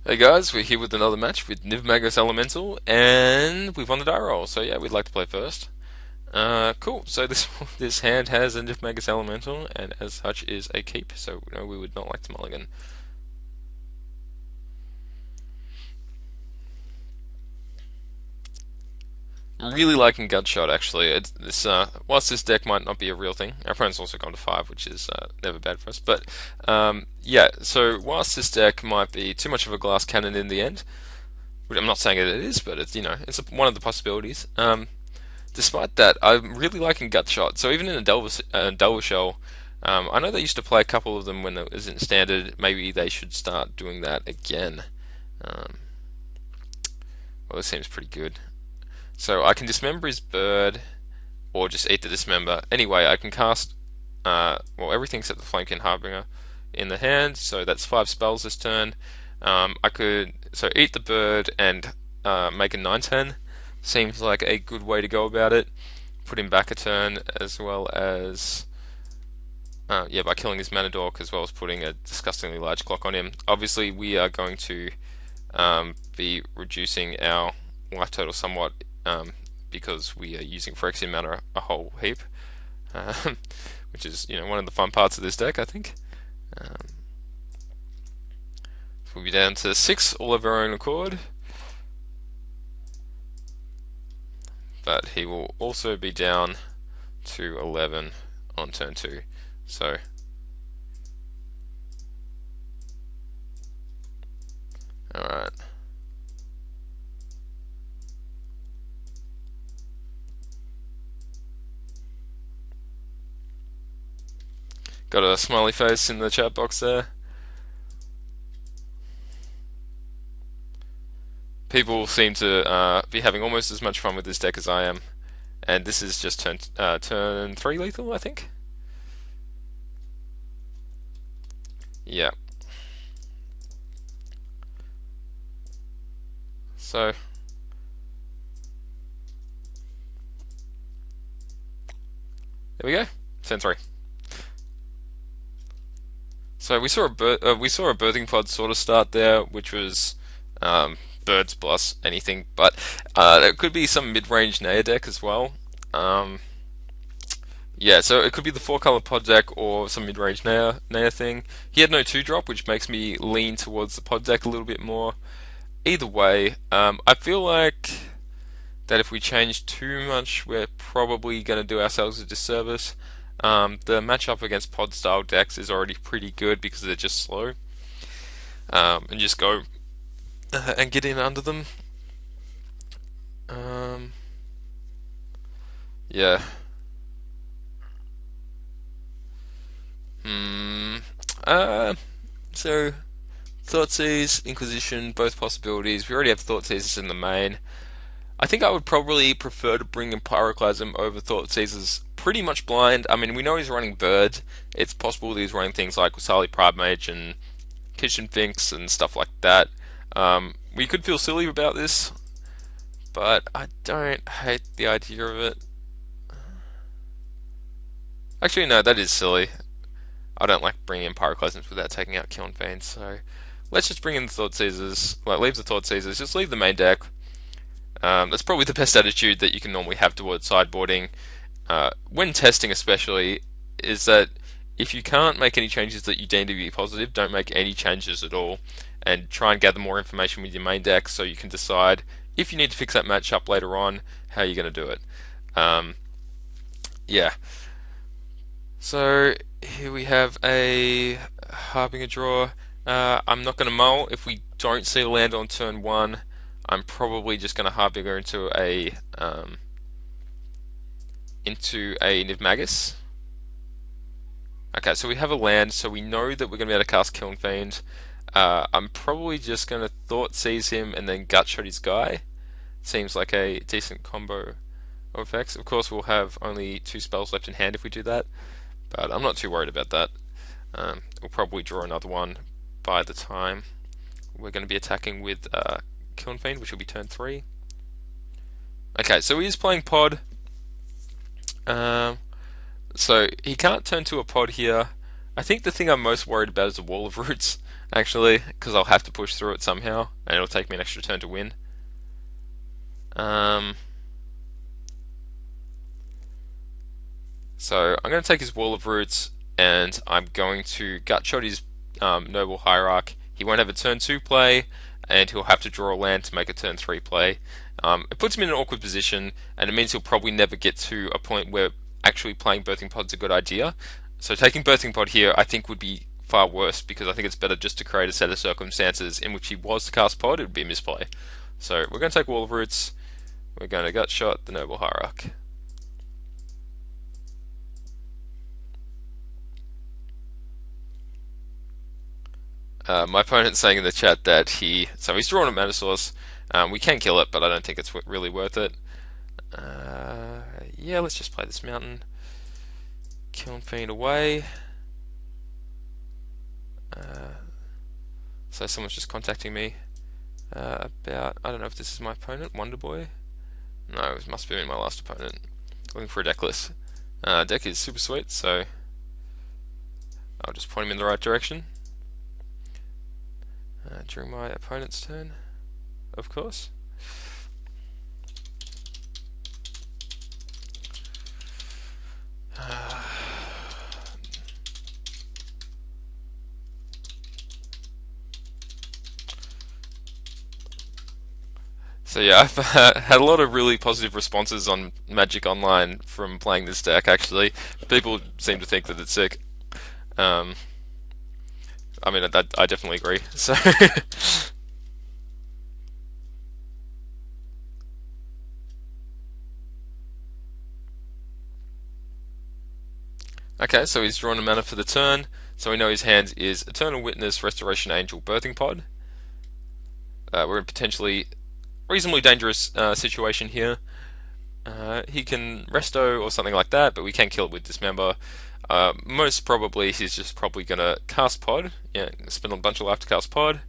Hey guys, we're here with another match with Nivmagus Elemental, and we've won the die roll. So yeah, we'd like to play first. Cool. So this this hand has a Nivmagus Elemental, and as such is a keep. So no, we would not like to mulligan. Really liking Gutshot actually. Whilst this deck might not be a real thing, our opponent's also gone to five, which is never bad for us. But yeah, so whilst this deck might be too much of a glass cannon in the end, which I'm not saying it is, but it's one of the possibilities. Despite that, I'm really liking Gutshot. So even in a Delver Shell, I know they used to play a couple of them when it was in standard. Maybe they should start doing that again. Um, well, this seems pretty good. So I can dismember his bird, or just eat the dismember. Anyway, I can cast everything except the Flamekin Harbinger in the hand. So that's five spells this turn. I could eat the bird and make a 9/10. Seems like a good way to go about it. Put him back a turn, as well as by killing his mana dork, as well as putting a disgustingly large clock on him. Obviously, we are going to be reducing our life total somewhat because we are using Phyrexian mana a whole heap, um, which is one of the fun parts of this deck, I think. Um, we'll be down to six all of our own accord. But he will also be down to 11 on turn 2. So, alright. Got a smiley face in the chat box there. People seem to be having almost as much fun with this deck as I am. And this is just turn 3 lethal, I think? Yeah. So, there we go. Turn 3. So we saw a birthing pod sort of start there, which was birds plus anything, but there could be some mid-range Naya deck as well. Um, yeah, so it could be the four-color pod deck or some mid-range Naya thing. He had no two-drop, which makes me lean towards the pod deck a little bit more. Either way, I feel like that if we change too much, we're probably going to do ourselves a disservice. The matchup against pod style decks is already pretty good because they're just slow, and just go and get in under them. Um, yeah. Hmm. Uh, so Thoughtseize, Inquisition, both possibilities. We already have Thoughtseizes in the main. I think I would probably prefer to bring in Pyroclasm over Thoughtseizes pretty much blind. I mean, we know he's running Bird. It's possible that he's running things like Wasali Pride Mage and Kitchen Finks and stuff like that. We could feel silly about this, but I don't hate the idea of it. Actually, no, that is silly. I don't like bringing in Pyroclasms without taking out Kiln Fiends, so let's just bring in the Thoughtseizes. Like, leave the Thoughtseizes, just leave the main deck. That's probably the best attitude that you can normally have towards sideboarding, when testing especially, is that if you can't make any changes that you deem to be positive, don't make any changes at all, and try and gather more information with your main deck so you can decide if you need to fix that matchup later on, how you're going to do it. Um, yeah. So here we have a Harbinger draw. I'm not going to mull if we don't see a land on turn 1. I'm probably just going to Harbinger into a Nivmagus. Okay, so we have a land, so we know that we're going to be able to cast Kiln Fiend. I'm probably just going to Thought Seize him and then Gutshot his guy. Seems like a decent combo of effects. Of course, we'll have only 2 spells left in hand if we do that, but I'm not too worried about that. We'll probably draw another one by the time we're going to be attacking with Kiln Fiend, which will be turn 3. Okay, so he is playing pod. So he can't turn to a pod here. I think the thing I'm most worried about is the wall of roots, actually, because I'll have to push through it somehow, and it'll take me an extra turn to win. Um, so I'm going to take his wall of roots, and I'm going to gut shot his noble hierarch. He won't have a turn 2 play, and he'll have to draw a land to make a turn 3 play. It puts him in an awkward position, and it means he'll probably never get to a point where actually playing Birthing Pod's a good idea. So taking Birthing Pod here, I think, would be far worse, because I think it's better just to create a set of circumstances in which he was to cast Pod. It would be a misplay. So we're going to take Wall of Roots. We're going to gut shot the Noble Hierarch. My opponent's saying in the chat that he's drawn a mana source. We can kill it, but I don't think it's really worth it. Yeah, let's just play this mountain. Kill and Fiend away. So someone's just contacting me about, I don't know if this is my opponent, Wonder Boy. No, it must have been my last opponent. Looking for a deck list. Deck is super sweet, so I'll just point him in the right direction. During my opponent's turn, of course. So yeah, I've had a lot of really positive responses on Magic Online from playing this deck. Actually, people seem to think that it's sick. I mean, I definitely agree. So okay, so he's drawn a mana for the turn. So we know his hand is Eternal Witness, Restoration Angel, Birthing Pod. We're in potentially reasonably dangerous situation here. He can resto or something like that, but we can kill it with Dismember. Most probably, he's just probably gonna cast Pod. Yeah, spend a bunch of life to cast Pod.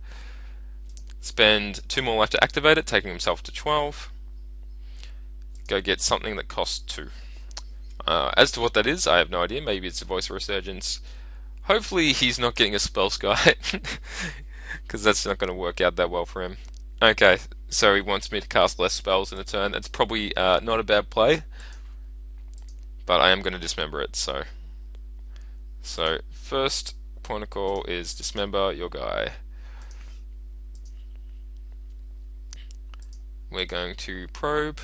Spend 2 more life to activate it, taking himself to 12. Go get something that costs 2. As to what that is, I have no idea. Maybe it's a Voice of Resurgence. Hopefully, he's not getting a Spell Sky, because that's not going to work out that well for him. Okay, so he wants me to cast less spells in a turn. That's probably not a bad play, but I am going to dismember it. So first point of call is dismember your guy. We're going to probe.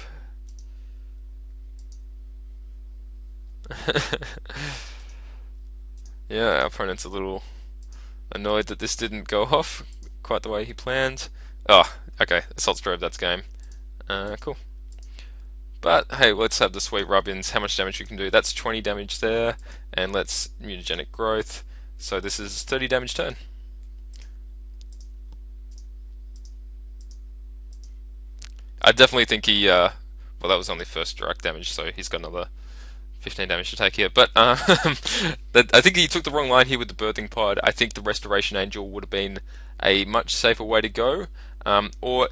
Yeah, our opponent's a little annoyed that this didn't go off quite the way he planned. Oh, okay, Assault Strobe, that's game. Cool. But hey, let's have the sweet rub-ins, how much damage you can do. That's 20 damage there, and let's Mutagenic Growth. So this is 30 damage turn. I definitely think well, that was only first direct damage, so he's got another 15 damage to take here. But I think he took the wrong line here with the Birthing Pod. I think the Restoration Angel would have been a much safer way to go. Or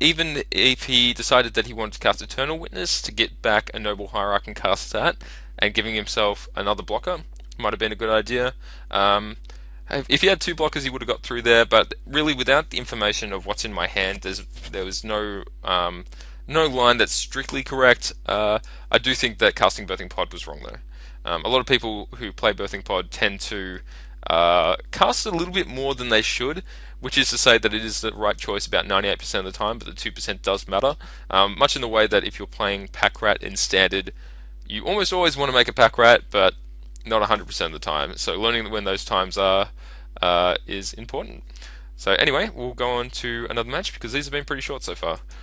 even if he decided that he wanted to cast Eternal Witness to get back a Noble Hierarch and cast that, and giving himself another blocker, might have been a good idea. If he had 2 blockers, he would have got through there. But really, without the information of what's in my hand, there was no line that's strictly correct. I do think that casting Birthing Pod was wrong, though. A lot of people who play Birthing Pod tend to cast a little bit more than they should, which is to say that it is the right choice about 98% of the time, but the 2% does matter. Much in the way that if you're playing Pack Rat in Standard, you almost always want to make a Pack Rat, but not 100% of the time. So learning when those times are is important. So anyway, we'll go on to another match because these have been pretty short so far.